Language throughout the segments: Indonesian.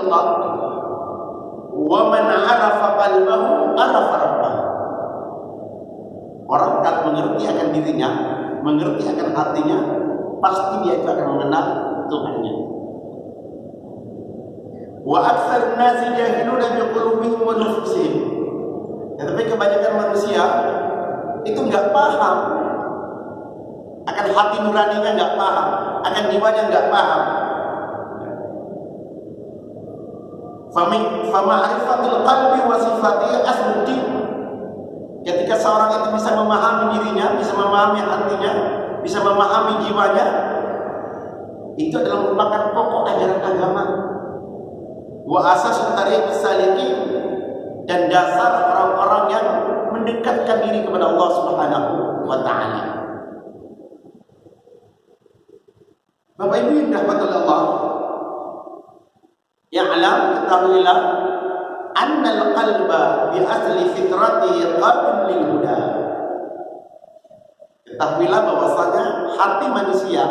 Allah. Wa man 'arafa qalbahu 'arafa rabbahu. Orang kalau mengerti akan dirinya, mengerti akan hatinya, pasti dia itu akan mengenal Tuhannya. Wa aktsarun nasi jahiluna bi qulubihim wa nufusihim. Tetapi kebanyakan manusia itu enggak paham akan hati nuraninya, enggak paham akan jiwanya, enggak paham. Fama'rifatul qalbi wa sifatihi asluddin. Ketika seorang itu bisa memahami dirinya, bisa memahami hatinya, bisa memahami jiwanya, itu adalah merupakan pokok ajaran agama. Wa asasun tariqis salikin, dan dasar orang-orang yang mendekatkan diri kepada Allah Subhanahu wa taala. Bapak Ibu yang dirahmati Allah, ya'lam, ketahuilah, annal qalba bi asli fitratihi qabil lil huda. Ketahuilah bahwasanya hati manusia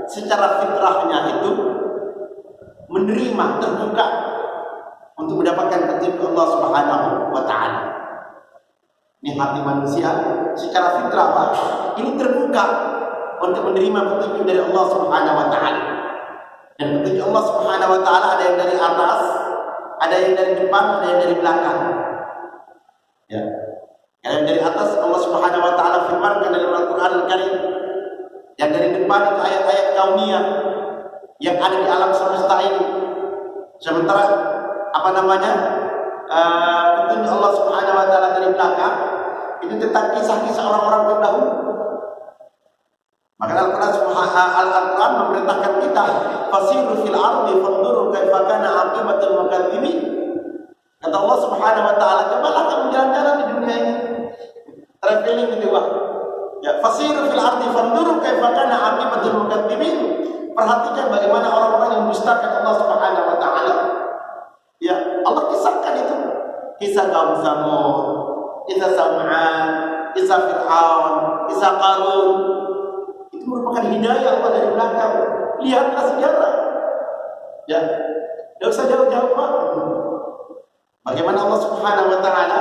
secara fitrahnya itu menerima, terbuka untuk mendapatkan petunjuk Allah Subhanahu wa taala. Ini hati manusia secara fitrah, Pak, ini terbuka untuk menerima petunjuk dari Allah Subhanahu wa taala. Dan petunjuk Allah Subhanahu wa taala ada yang dari atas, ada yang dari depan, ada yang dari belakang. Ya. Yang dari atas Allah Subhanahu wa taala firmankan dalam Al-Qur'an Al-Karim. Yang dari depan itu ayat-ayat kauniyah yang ada di alam semesta ini. Sementara petunjuk Allah Subhanahu wa taala dari belakang itu tentang kisah-kisah orang-orang terdahulu. Maka Al-Quran memerintahkan kita, fasiru fil ardi fanzuru kaifa kana aqibatul mukadzimin. Kata Allah Subhanahu wa taala, cobalah kamu jalan-jalan di dunia ini, traveling gitu, Pak. Ya, fasiru fil ardi fanzuru kaifa kana aqibatul mukadzimin. Perhatikan bagaimana orang-orang yang mendustakan Allah Subhanahu wa taala. Ya, Allah kisahkan itu. Kisah kaum Samud, kisah Sam'an, kisah Fir'aun, kisah Qarun. Itu merupakan hidayah Allah dari belakang. Lihatlah sejarah. Ya, tidak usah jauh-jauh, Pak. Bagaimana Allah Subhanahu wa taala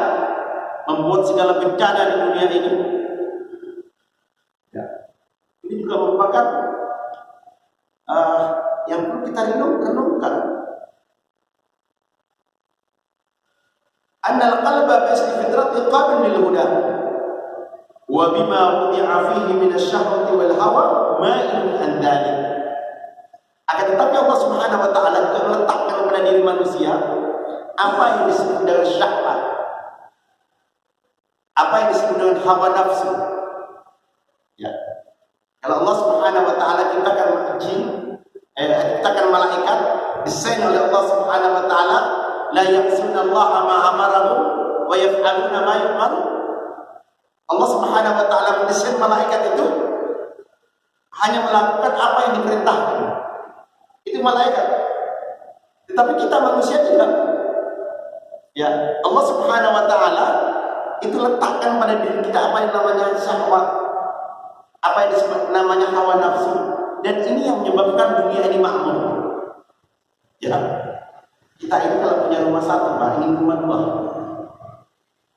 membuat segala bencana di dunia ini. Ya. Ini juga merupakan yang perlu kita renungkan. Annal qalba bi asli fitrati qabil lil huda. Wa bima wudi'a fihi min asy-syahwati wal hawa ma'ilun an dzalik. Akan tetapi Allah Subhanahu wa taala juga meletakkan pada diri manusia apa yang disebut dengan syahwat, apa yang disebut dengan hawa nafsu. Ya. Kalau Allah Subhanahu wa taala ciptakan jin, ciptakan malaikat, desain oleh Allah Subhanahu wa taala, la ya'suna Allah ma amarahum wa yaf'aluna ma yu'maru. Allah Subhanahu wa taala mendesain malaikat itu hanya melakukan apa yang diperintahkan. Itu malaikat. Tetapi kita manusia tidak. Ya, Allah Subhanahu wa taala itu letakkan pada diri kita apa yang namanya syahwat, apa yang disebut namanya hawa nafsu, dan ini yang menyebabkan dunia ini makmur. Ya, kita ini kalau punya rumah satu, Pak, ingin rumah dua.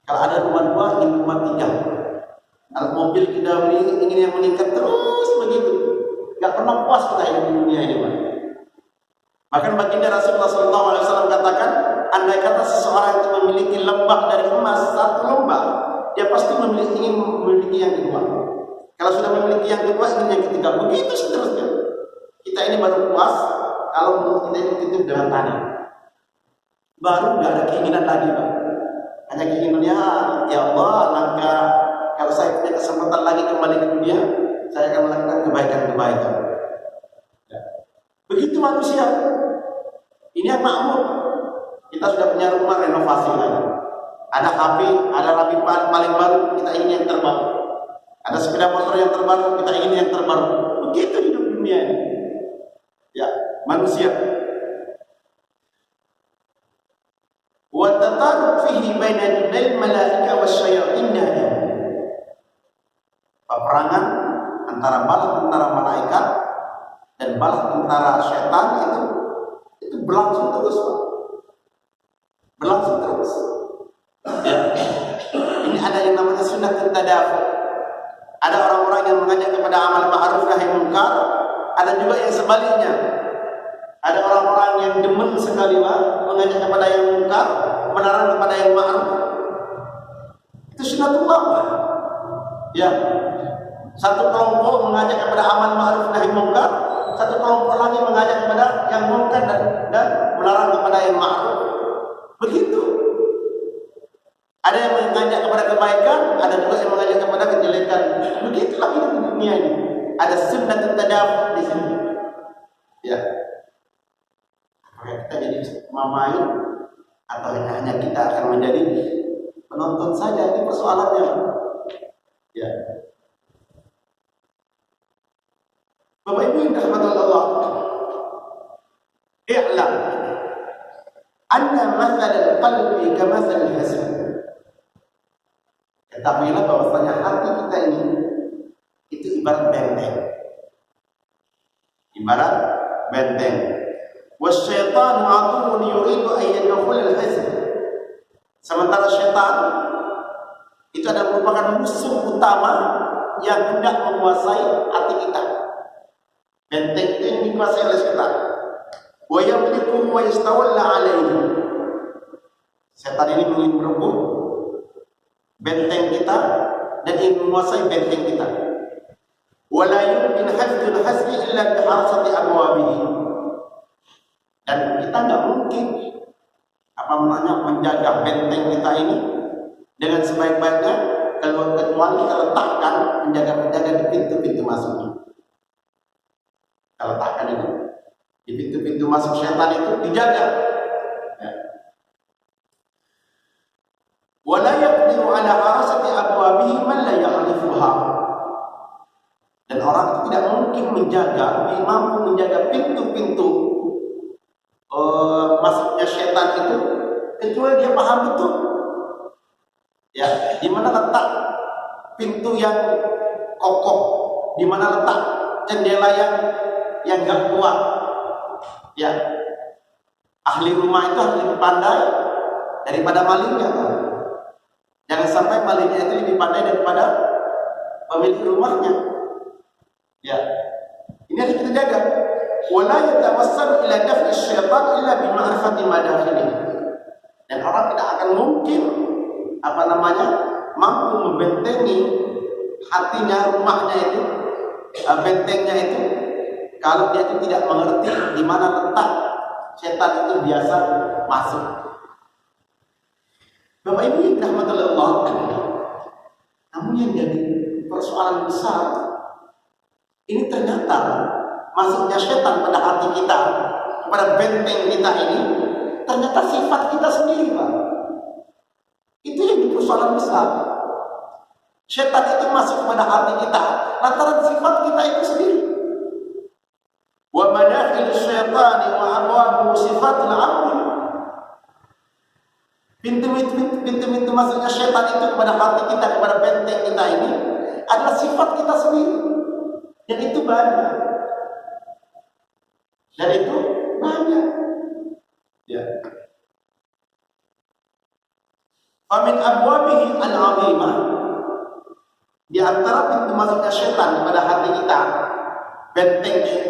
Kalau ada rumah dua, ingin rumah tiga. Kalau mobil kita beli, ingin yang meningkat terus begitu. Gak pernah puas kita hidup di dunia ini, Pak. Bahkan baginda Rasulullah SAW katakan, andai kata seseorang itu memiliki lembah dari emas, satu lembah, dia pasti ingin memiliki yang kedua. Kalau sudah memiliki yang kedua, ingin yang ketiga. Begitu seterusnya. Kita ini baru puas kalau mulut kita ini ditutup dengan tanah. Baru nggak ada keinginan lagi, Pak. Hanya keinginannya, ya Allah, langkah kalau saya punya kesempatan lagi kembali ke dunia, saya akan melakukan kebaikan-kebaikan. Ya. Begitu manusia. Ini yang makmur. Kita sudah punya rumah, renovasi lagi. Ada HP, ada rapi paling baru, kita ingin yang terbaru. Ada sepeda motor yang terbaru, kita ingin yang terbaru. Begitu hidup dunia ini. Ya, manusia. Wa tataruk fihi baina al malaika wasyayatin. Peperangan antara bala tentara malaikat dan bala tentara setan itu berlangsung terus, Pak. berlangsung terus. Ya. Ini ada yang namanya sunnah tadafu. Ada orang-orang yang mengajak kepada amal ma'ruf nahi munkar, ada juga yang sebaliknya. Ada orang-orang yang demen sekali mengajak kepada yang munkar, melarang kepada yang ma'ruf. Itu sunnatullah. Ya. Satu kelompok mengajak kepada amal ma'ruf nahi munkar, satu kelompok lagi mengajak kepada yang munkar dan melarang kepada yang ma'ruf. Begitu. Ada yang mengajak kepada kebaikan, ada juga yang mengajak kepada kejelekan. Begitulah hidup di dunia ini. Ada sunnah tadafu di sini. Ya. Apakah kita jadi mamain atau hanya kita akan menjadi penonton saja? Ini persoalannya. Ya. Bapak Ibu yang dirahmati Allah, i'lam anna mathal al-qalbi kamathal al-hasad. Ketahuilah bahwasanya hati kita ini itu ibarat benteng. Ibarat benteng. Wasyaitanu aduwwun yuridu an yadkhula al-hasad. Sementara syaitan itu adalah merupakan musuh utama yang hendak menguasai hati kita. Benteng itu yang dikuasai oleh syaitan. Wa yamliku wa yastawalla alaihi. Syaitan ini ingin merebut benteng kita dan ingin menguasai benteng kita. Wala yumkin hafdzul hasbi illa biharsati abwabihi. Dan kita enggak mungkin menjaga benteng kita ini dengan sebaik-baiknya kalau kecuali kita letakkan penjaga-penjaga di pintu-pintu masuknya. Kita letakkan itu di pintu-pintu masuk syaitan itu dijaga. Ya. Wala yaqdiru ala harasati abwabihi man la ya'rifuha. Dan orang itu tidak mungkin mampu menjaga pintu-pintu masuknya syaitan itu kecuali dia paham betul. Ya, di mana letak pintu yang kokoh, di mana letak jendela yang enggak kuat. Ya. Ahli rumah itu harus lebih pandai daripada malingnya. Jangan sampai malingnya itu lebih pandai daripada pemilik rumahnya. Ya. Ini harus kita jaga. Wala yatawassal ila daf'i syaitan illa bi ma'rifati madakhilihi. Dan orang tidak akan mungkin mampu membentengi hatinya, rumahnya itu, bentengnya itu, kalau dia itu tidak mengerti di mana letak setan itu biasa masuk. Bapak Ibu yang dirahmati Allah, namun yang jadi persoalan besar, ini ternyata masuknya setan pada hati kita, pada benteng kita ini, ternyata sifat kita sendiri, Pak. Itu yang jadi persoalan besar. Setan itu masuk pada hati kita lantaran sifat kita itu sendiri. Wa madakhil syaitani wa abwabu sifatul 'abd. Pintu-pintu masuknya setan itu kepada hati kita, kepada benteng kita ini adalah sifat kita sendiri. Dan itu banyak. Ya. Famin abwabihi al-'azimah. Di antara pintu masuknya setan kepada hati kita,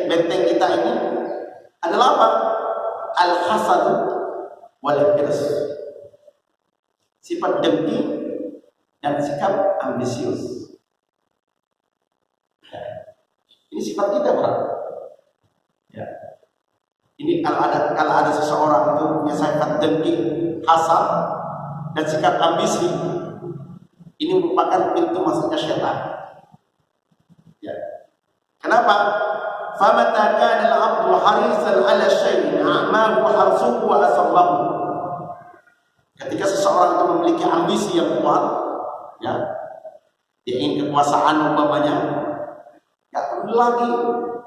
benteng kita ini adalah apa? Al-hasad wal hirs. Sifat dengki dan sikap ambisius. Ya. Ini sifat kita, Pak. Ya. Ini kalau ada seseorang itu punya sifat dengki, hasad dan sikap ambisi, ini merupakan pintu masuknya syaitan. Ya. Kenapa? Famata kana al-'abdu harisan 'ala syai'in a'mahu harsuhu wa asabahu. Ketika seseorang itu memiliki ambisi yang kuat, ya, dia ingin kekuasaan umpamanya, nggak peduli lagi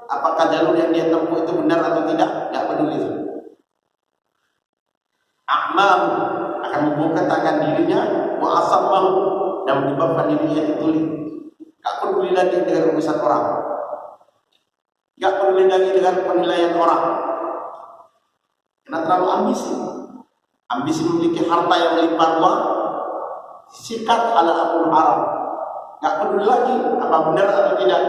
apakah jalur yang dia tempuh itu benar atau tidak, nggak peduli. A'mahu akan membukakan dirinya, wa asabahu dan menyebabkan dirinya tertulis. Nggak peduli lagi dengan urusan orang, nggak peduli lagi dengan penilaian orang, karena terlalu ambisi. ambisi memiliki harta yang melimpah ruah, sikat ala akun haram, nggak peduli lagi apa benar atau tidak.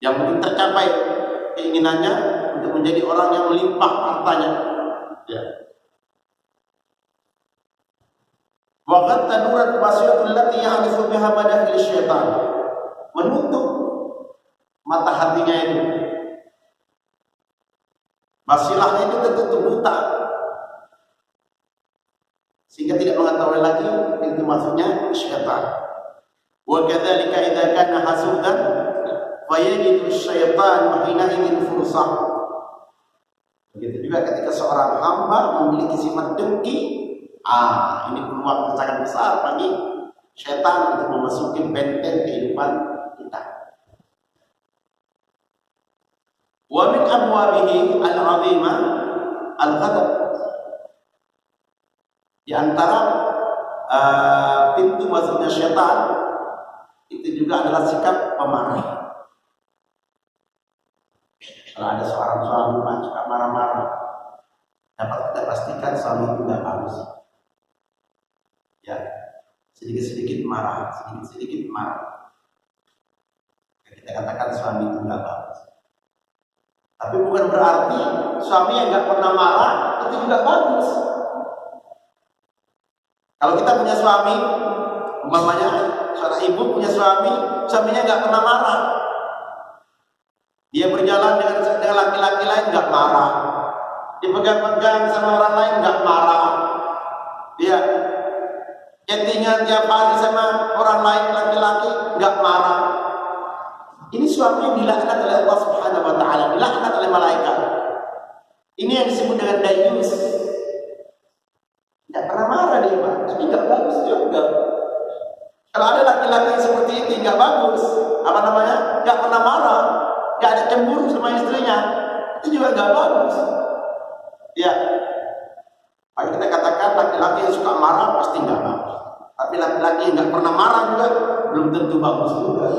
Yang mungkin tercapai keinginannya untuk menjadi orang yang melimpah hartanya. Ya. Wa qad tadurat basiratul lati ya'rifu biha madahil syaitan. Menutup mata hatinya itu. Basirahnya itu tertutup buta, sehingga tidak mengetahui lagi itu maksudnya syaitan. Wa kadzalika idza kana hasudan fa yajidu syaitan wa hina idzin fursah. Begitu juga ketika seorang hamba memiliki sifat dengki, ini peluang sangat besar bagi syaitan untuk memasuki benteng kehidupan kita. Wa min abwabihi al-'azimah al-ghadab. Di antara pintu masuknya syaitan itu juga adalah sikap pemarah. Kalau ada seorang suami suka marah-marah, dapat kita pastikan suami itu tidak bagus. Ya, sedikit-sedikit marah, sedikit-sedikit marah. Kita katakan suami itu tidak bagus. Tapi bukan berarti suami yang nggak pernah marah itu juga bagus. Kalau kita punya suami, umpamanya seorang ibu punya suami, suaminya nggak pernah marah. Dia berjalan dengan laki-laki lain nggak marah. Dipegang-pegang sama orang lain nggak marah. Dia chattingan tiap hari sama orang lain laki-laki nggak marah. Ini suami yang dilaknat oleh Allah Subhanahu wa taala, dilaknat oleh malaikat. Ini yang disebut dengan dayus. Tidak pernah marah dia, Pak. Tapi nggak bagus juga. Kalau ada laki-laki seperti ini nggak bagus, apa namanya? Nggak pernah marah, nggak ada cemburu sama istrinya, itu juga nggak bagus. Ya. Maka kita katakan laki-laki yang suka marah pasti nggak bagus. Tapi laki-laki yang nggak pernah marah juga belum tentu bagus juga.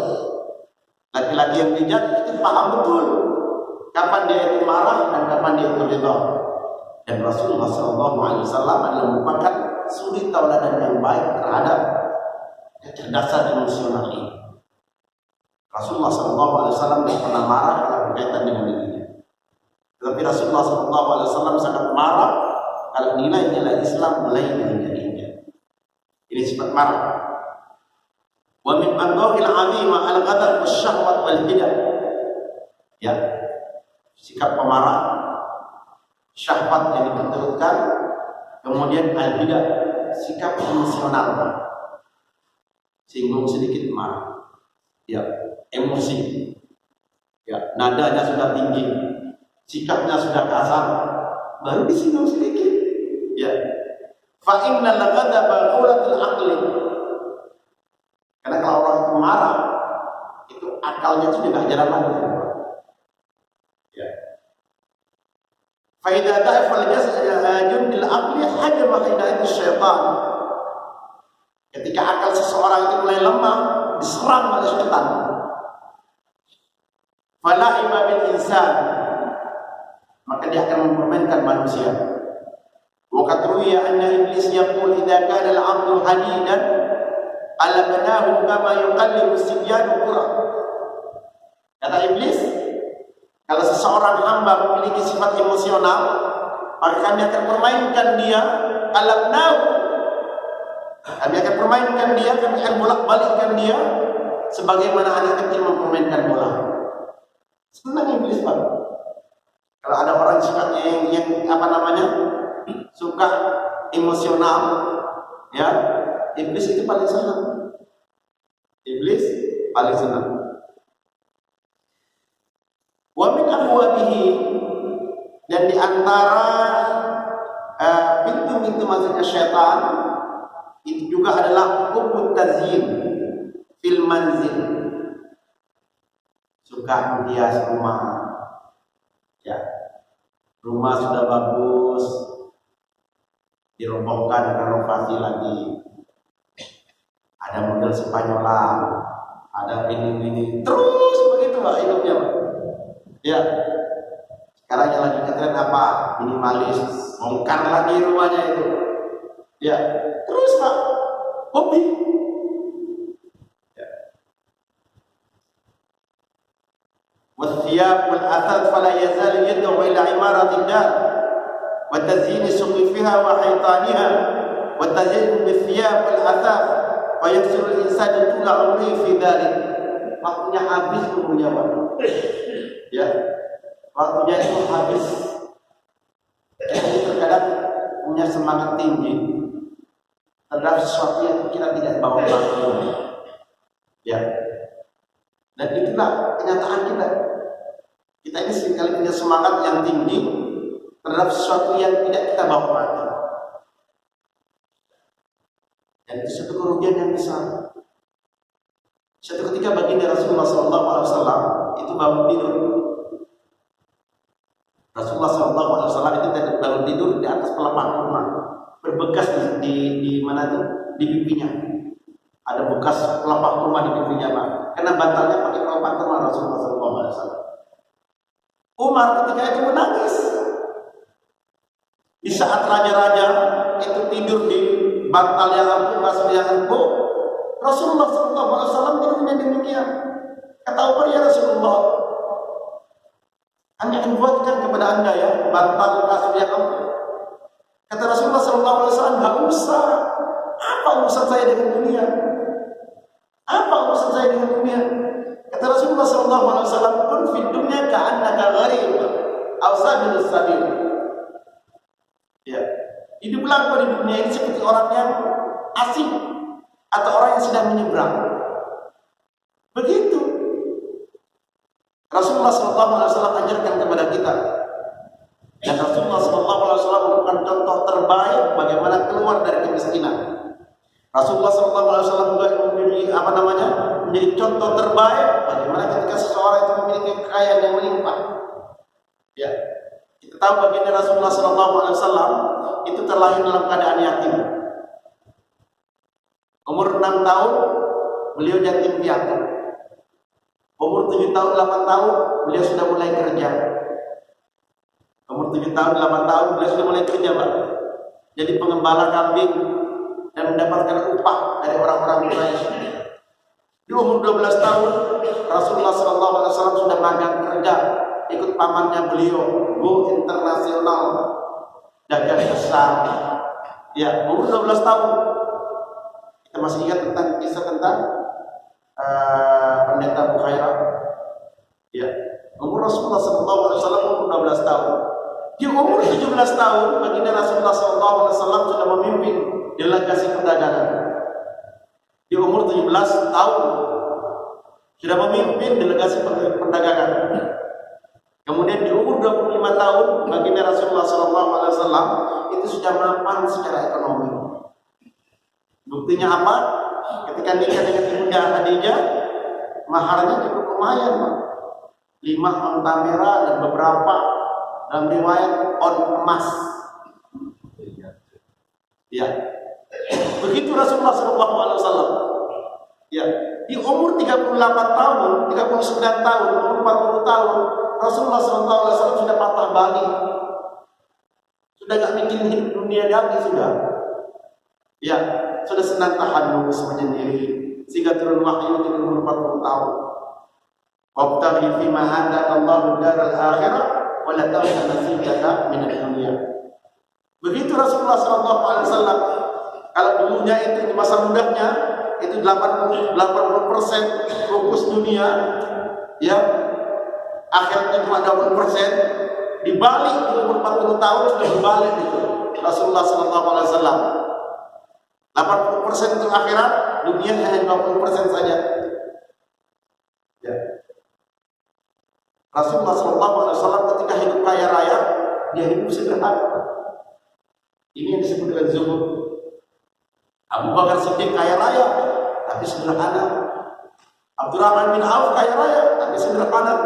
Laki-laki yang bijak itu paham betul kapan dia itu marah dan kapan dia itu ridha. Dan Rasulullah SAW adalah merupakan suri tauladan yang baik terhadap kecerdasan emosional ini. Rasulullah SAW tidak pernah marah kalau berkaitan dengan dirinya. Tetapi Rasulullah SAW sangat marah kalau nilai-nilai Islam mulai dari dirinya. Ini sifat marah. Wa min adhahil 'azimah al-ghadab wasyahwat wal hidah. Ya. Sikap pemarah, syahwat yang diteruskan, kemudian al-hidah, sikap emosional. Singgung sedikit marah. Ya, emosi. Ya, nadanya sudah tinggi, sikapnya sudah kasar, baru disinggung sedikit. Ya. Fa innal ghadaba qulatul aqli. Karena kalau orang itu marah, itu akalnya itu tidak jalan lagi. Ya. Fa idza da'afa al-jasad bil aqli hajama hidayat syaitan. Ketika akal seseorang itu mulai lemah, diserang oleh syaitan. Fala'iba bil insan, maka dia akan mempermainkan manusia. Wa qad ruwiya anna iblis yaqul idza kana al-'abdu hadidan alabnahu kama yuqallibu sibyanu qura. Kata iblis, kalau seseorang hamba memiliki sifat emosional, maka kami akan permainkan dia, alabnahu, kami akan permainkan dia, kami akan bolak-balikkan dia sebagaimana anak kecil mempermainkan bola. Senang iblis, Pak. Kalau ada orang sifatnya yang apa namanya, suka emosional, ya, iblis itu paling senang. Iblis paling senang. Wa min abwabihi, dan di antara pintu-pintu masuknya syaitan itu juga adalah hubbut tazyin fil manzil. Suka menghias rumah. Ya. Rumah sudah bagus, dirobohkan, renovasi lagi. Ada model Spanyola, ada ini terus begitu Pak hidupnya Pak. Ya. Sekarang yang lagi ngetren apa? Minimalis, bongkar lagi rumahnya itu. Ya, terus Pak, hobi. Ya. Wathiyab wal athad fala yazal yad'u ila imaratil dar wa tazyin suqifiha wa haytaniha wa tazyin bithiyab wal athad fa yaksuru al-insanu tula umri fi dhalik. Waktunya habis umurnya Pak. Ya. Waktunya itu habis. Jadi terkadang punya semangat tinggi terhadap sesuatu yang kita tidak bawa waktu. Ya. Dan itulah kenyataan kita. Kita ini seringkali punya semangat yang tinggi terhadap sesuatu yang tidak kita bawa waktu. Dan itu satu kerugian yang besar. Suatu ketika baginda Rasulullah SAW itu bangun tidur. Rasulullah SAW itu bangun tidur di atas pelepah kurma, berbekas di mana tuh, di pipinya. Ada bekas pelepah kurma di pipinya Pak. Karena bantalnya pakai pelepah kurma Rasulullah SAW. Umar ketika itu menangis. Di saat raja-raja itu tidur di bantal yang empuk, kasur yang empuk, Rasulullah SAW tidurnya demikian. Kata Umar, ya Rasulullah, Anda buatkan kepada Anda ya bantal kasur yang empuk. Kata Rasulullah SAW, nggak usah. Apa urusan saya dengan dunia? Apa urusan saya dengan dunia? Kata Rasulullah SAW, pun fi dunya ka'annaka gharib aw sabilus sabil. Ya, hiduplah kau di dunia ini seperti orang yang asing atau orang yang sedang menyeberang. Begitu Rasulullah SAW ajarkan kepada kita. Dan Rasulullah SAW merupakan contoh terbaik bagaimana keluar dari kemiskinan. Rasulullah SAW juga menjadi contoh terbaik bagaimana ketika seseorang itu memiliki kekayaan yang melimpah. Ya, kita tahu baginda Rasulullah SAW itu terlahir dalam keadaan yatim. Umur 6 tahun beliau yatim piatu. Umur 7 tahun 8 tahun beliau sudah mulai kerja. Umur 7 tahun 8 tahun beliau sudah mulai kerja Pak. Jadi pengembala kambing dan mendapatkan upah dari orang-orang Quraisy. Di umur 12 tahun Rasulullah SAW sudah magang kerja ikut pamannya beliau, go internasional, dagang besar. Ya, umur 12 tahun. Kita masih ingat tentang kisah tentang pendeta Bukhairah. Ya, umur Rasulullah SAW umur 12 tahun. Di umur 17 tahun baginda Rasulullah SAW sudah memimpin delegasi perdagangan. Di umur 17 tahun sudah memimpin delegasi perdagangan. Kemudian di umur 25 tahun baginda Rasulullah SAW itu sudah mapan secara ekonomi. Buktinya apa? Ketika nikah dengan ibunda Khadijah, maharnya cukup lumayan, 5 onta merah dan beberapa dalam riwayat on emas. Ya, begitu Rasulullah SAW. Ya, di umur 38 tahun, 39 tahun, umur 40 tahun, Rasulullah SAW sudah patah balik, sudah nggak mikirin hidup dunia lagi sudah. Ya, sudah senang tahannus menyendiri, sehingga turun wahyu di umur 40 tahun. Wabtaghi fima ataka Allahu daral akhirah wa la tansa nasibaka minad dunya. Begitu Rasulullah SAW. Kalau dulunya itu di masa mudanya itu 80% fokus dunia, ya, akhirnya cuma 20%. Dibalik di umur 40 tahun sudah berbalik itu Rasulullah SAW. 80% itu akhirat, dunia hanya 20% saja. Ya. Rasulullah SAW ketika hidup kaya raya, dia hidup sederhana. Ini yang disebut dengan zuhud. Abu Bakar Siddiq kaya raya, tapi sederhana. Abdurrahman bin Auf kaya raya, tapi sederhana.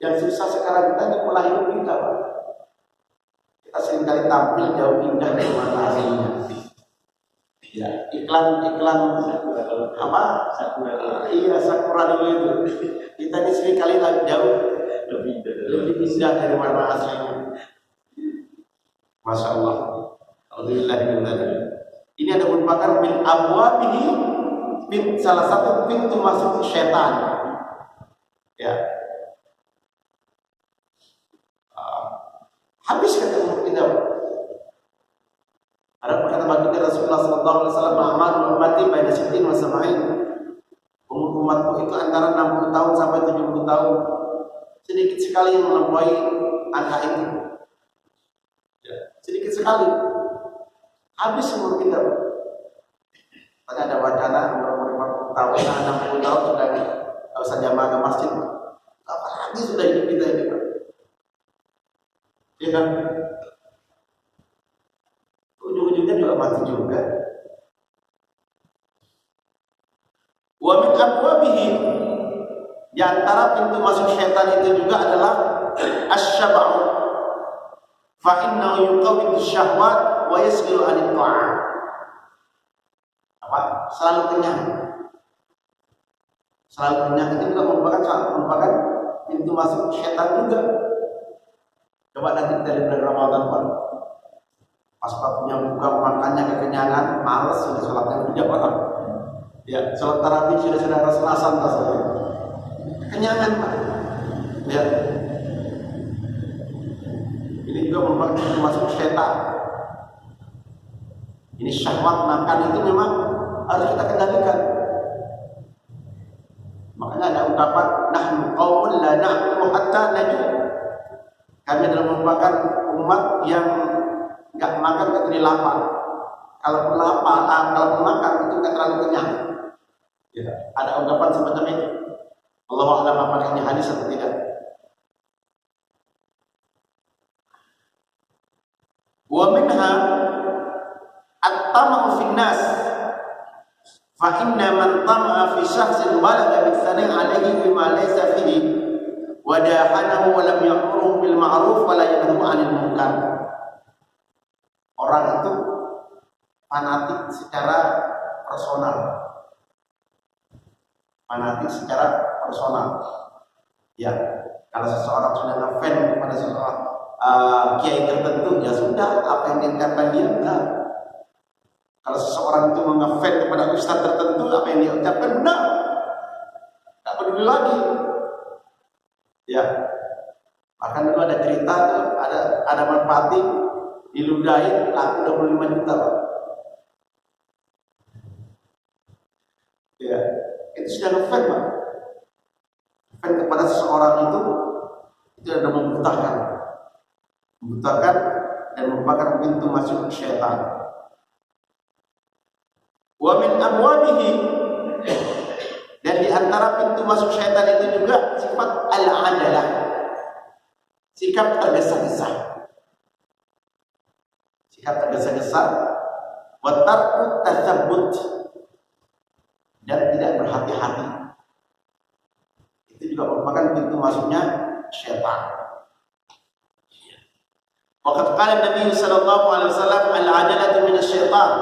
Yang susah sekarang kita ini pola hidup kita, Pak. Kita seringkali tampil jauh indah dari mata aslinya. Ya, iklan apa? Sakura. Iya, Sakura dulu itu. Kita ini seringkali jauh lebih indah lebih indah dari warna aslinya. Masya Allah. Alhamdulillah. Ini ada merupakan min abwabihi, salah satu pintu masuk syaitan. Ya. Habis kata umur kita. Ada perkataan baginda Rasulullah SAW, "Ma'amal ummati baina sittin wa sab'in." Umur umatku itu antara 60 tahun sampai 70 tahun. Sedikit sekali yang melampaui angka itu. Ya, sedikit sekali. Habis umur kita. Tadi ada wacana umur 40 tahun, 60 tahun sudah tidak usah jamaah ke masjid. Apalagi sudah hidup kita ini, Pak. Ya kan? Ujung-ujungnya juga mati juga. Wa min abwabihi, di antara pintu masuk syaitan itu juga adalah asy-syaba'u. Fa innahu yuqawwidu syahwat wa yasghilu 'anil ta'am. Apa? Selalu kenyang. Selalu kenyang itu juga merupakan pintu masuk syaitan juga. Coba nanti kita lihat dari Ramadan, Pak. Pas waktunya buka makannya kekenyangan, malas sudah sholatnya berjamaah. Ya, sholat tarawih sudah rasa-rasan rasanya. Kenyangan, Pak. Ya. Ini juga merupakan pintu masuk syaitan. Ini syahwat makan itu memang harus kita kendalikan. Makanya ada ungkapan nahnu qaumun la na'kulu hatta najuu. Kami adalah merupakan umat yang enggak makan kecuali lapar. Kalau lapar, kalau makan itu enggak terlalu kenyang. Ya, ada ungkapan semacam itu. Allahu a'lam apakah ini hadis atau tidak. Wa minha at-tama'u fin nas. Fa inna man tama'a fi syakhsin balagha bi-tsani' 'alaihi bima laysa fihi wa dahanahu wa lam ya'muru bil ma'ruf wa la yanhahu 'anil munkar. Orang itu fanatik secara personal. Fanatik secara personal. Ya, kalau seseorang sudah ngefans kepada seseorang kiai tertentu, ya sudah, apa yang diucapkan dia benar. Kalau seseorang itu mengefans kepada ustaz tertentu, apa yang dia ucapkan benar. Tak peduli lagi. Ya, bahkan dulu ada cerita tuh, ada merpati diludahin laku 25 juta, Pak. Ya, itu sudah ngefans, Pak. Ngefans kepada seseorang itu ada membutakan dan merupakan pintu masuk syaitan. Wa min abwabihi, dan di antara pintu masuk syaitan itu juga sifat al-adalah, sikap tergesa-gesa. Sikap tergesa-gesa, wa tarku tatsabbut, dan tidak berhati-hati. Itu juga merupakan pintu masuknya syaitan. Waqad qala Nabi sallallahu alaihi wasallam al-'ajalatu minasyaitan.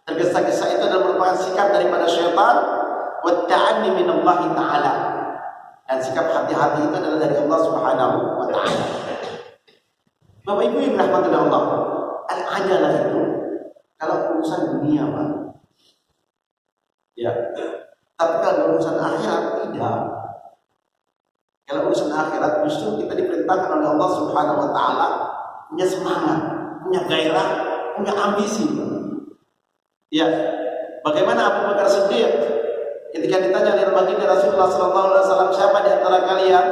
Tergesa-gesa itu adalah merupakan sikap daripada syaitan, wa ta'anni min Allah taala. Dan sikap hati-hati itu adalah dari Allah Subhanahu wa taala. Bapak Ibu yang dirahmati Allah, al-'ajalah itu kalau urusan dunia, Pak. Ya. Tapi kalau urusan akhirat tidak. Kalau urusan akhirat justru kita diperintahkan oleh Allah Subhanahu wa taala punya semangat, punya gairah, punya ambisi. Ya. Bagaimana Abu Bakar Siddiq ketika ditanya oleh baginda Rasulullah sallallahu alaihi wasallam, siapa di antara kalian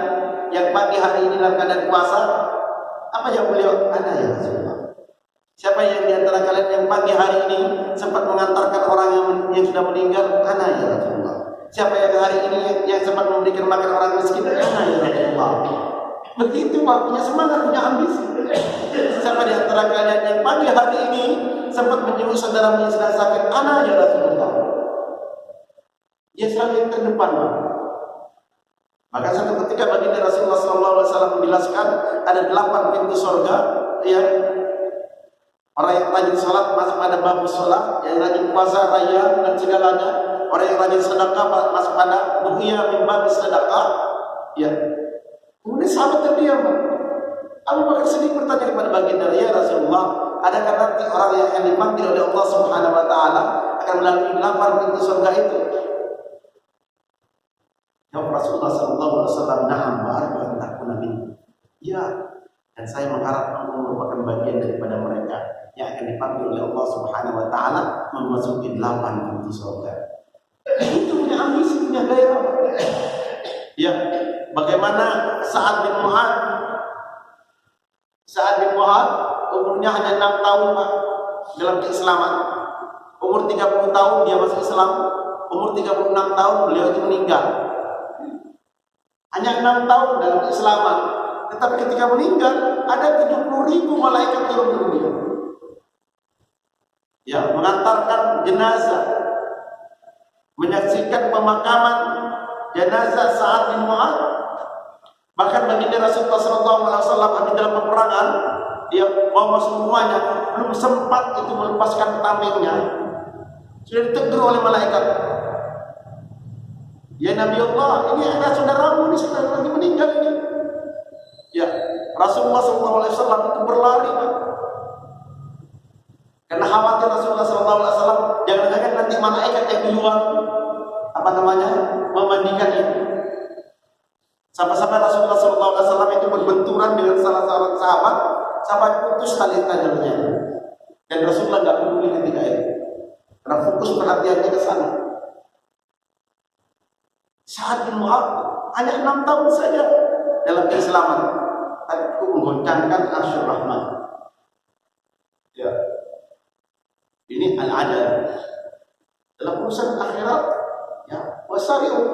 yang pagi hari ini dalam keadaan puasa? Apa yang beliau? Ana ya Rasulullah. Siapa yang di antara kalian yang pagi hari ini sempat mengantarkan orang yang sudah meninggal? Ana ya Rasulullah. Siapa yang hari ini yang sempat memberikan makan orang miskin? Ana ya Rasulullah. Begitu, Pak, punya semangat, punya ambisi. Siapa di antara kalian yang pagi hari ini sempat menyuruh saudara yang sedang sakit? Ana ya Rasulullah. Dia selalu yang terdepan, Pak. Maka satu ketika baginda Rasulullah SAW menjelaskan ada 8 pintu surga yang orang yang rajin sholat masuk pada bab sholat, yang rajin puasa raya dan segalanya. Orang yang rajin sedekah masuk pada dunia min bab sedekah. Ya, Kemudian sahabat terdiam. Abu Bakar Siddiq bertanya kepada baginda, ya Rasulullah, adakah nanti orang yang akan dipanggil oleh Allah Subhanahu wa taala akan melalui 8 pintu surga itu? Jawab Rasulullah sallallahu alaihi wasallam, "Na'am wa arju an takuna minhum." Ya, dan saya mengharap engkau merupakan bagian daripada mereka yang akan dipanggil oleh Allah Subhanahu wa taala memasuki 8 pintu surga. Itu punya ambisi, punya gairah. Ya, bagaimana Sa'ad bin Mu'adz? Sa'ad bin Mu'adz umurnya hanya 6 tahun Pak dalam keislaman. Umur 30 tahun dia masuk Islam. Umur 36 tahun beliau itu meninggal. Hanya 6 tahun dalam keislaman. Tetapi ketika meninggal ada 70.000 malaikat turun ke dunia. Ya, mengantarkan jenazah, menyaksikan pemakaman jenazah Sa'ad bin Mu'adz. Bahkan baginda Rasulullah SAW habis dalam peperangan, dia bawa semuanya, belum sempat itu melepaskan tamengnya, sudah ditegur oleh malaikat. Ya Nabi Allah, ini ada saudaramu, ini saudara lagi meninggal ini. Ya, Rasulullah SAW itu berlari, Pak. Karena khawatir Rasulullah SAW jangan-jangan nanti malaikat yang duluan memandikan itu. Sampai-sampai Rasulullah SAW itu berbenturan dengan salah seorang sahabat sampai putus tali tajamnya. Dan Rasulullah nggak peduli ketika itu, karena fokus perhatiannya ke sana. Sa'ad bin Mu'adz hanya 6 tahun saja dalam keislaman, tapi itu menggoncangkan Arsyur Rahman. Ya, ini al-adal dalam urusan akhirat. Ya, wasari'u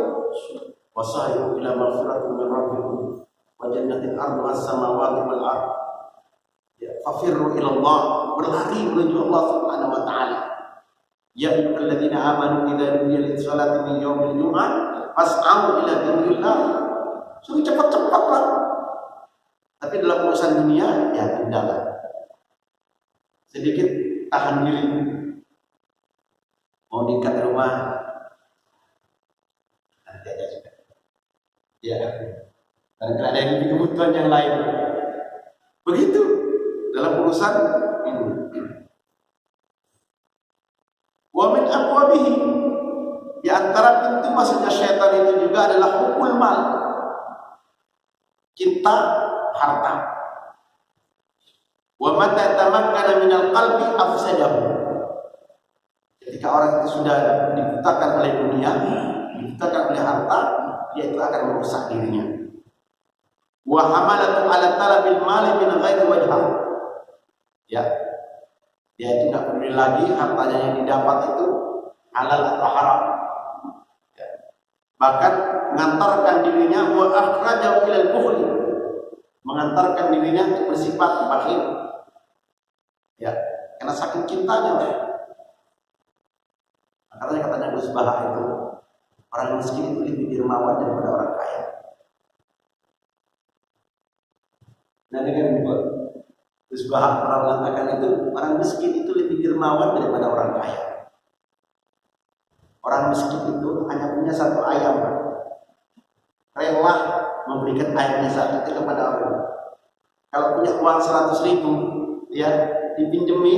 ila maghfiratin min rabbikum wa jannatin 'arduha as-samawati wal ardh. Ya, fafirru ila Allah, berlari menuju Allah Subhanahu wa taala. Ya ayyuhalladzina amanu idza nudiya lis-salati min yaumil jum'ah fas'au ila dzikrillah. Suruh cepat-cepat Pak. Tapi dalam urusan dunia ya tidaklah. Sedikit tahan diri. Mau nikah rumah nanti aja juga. Ya, karena ada yang lebih kebutuhan yang lain. Begitu dalam urusan ini. Wa min aqwabihi, di antara pintu masuknya syaitan itu juga adalah hubul mal, cinta harta. Wa mata tamakkana minal qalbi afsadahu. Ketika orang itu sudah dibutakan oleh dunia, dibutakan oleh harta, dia itu akan merusak dirinya. Wa hamalatu ala talabil mali min ghairi wajhah. Ya, dia itu nggak peduli lagi hartanya yang didapat itu halal atau haram. Ya. Bahkan mengantarkan dirinya wa akhrajahu ilal bukhli, mengantarkan dirinya untuk bersifat bakhil. Ya, karena saking cintanya. Katanya Gus Baha itu orang miskin itu lebih dermawan daripada orang kaya. Nah, dengan Gus Baha pernah mengatakan itu orang miskin itu lebih dermawan daripada orang kaya. Orang miskin itu hanya punya 1 ayam, rela memberikan ayamnya satu itu kepada orang. Kalau punya uang 100.000, ya dipinjemi,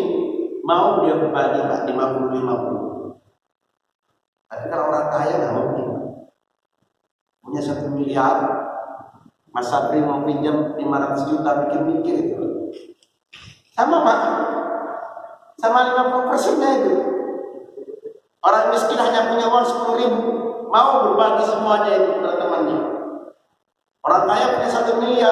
mau dia berbagi Pak 50-50. Tapi kalau orang kaya nggak mungkin. Punya 1 miliar, Mas Sabri mau pinjam 500 juta, mikir-mikir itu. Sama Pak, sama 50%-nya itu. Orang miskin hanya punya uang 10.000, mau berbagi semuanya itu kepada temannya. Orang kaya punya 1 miliar.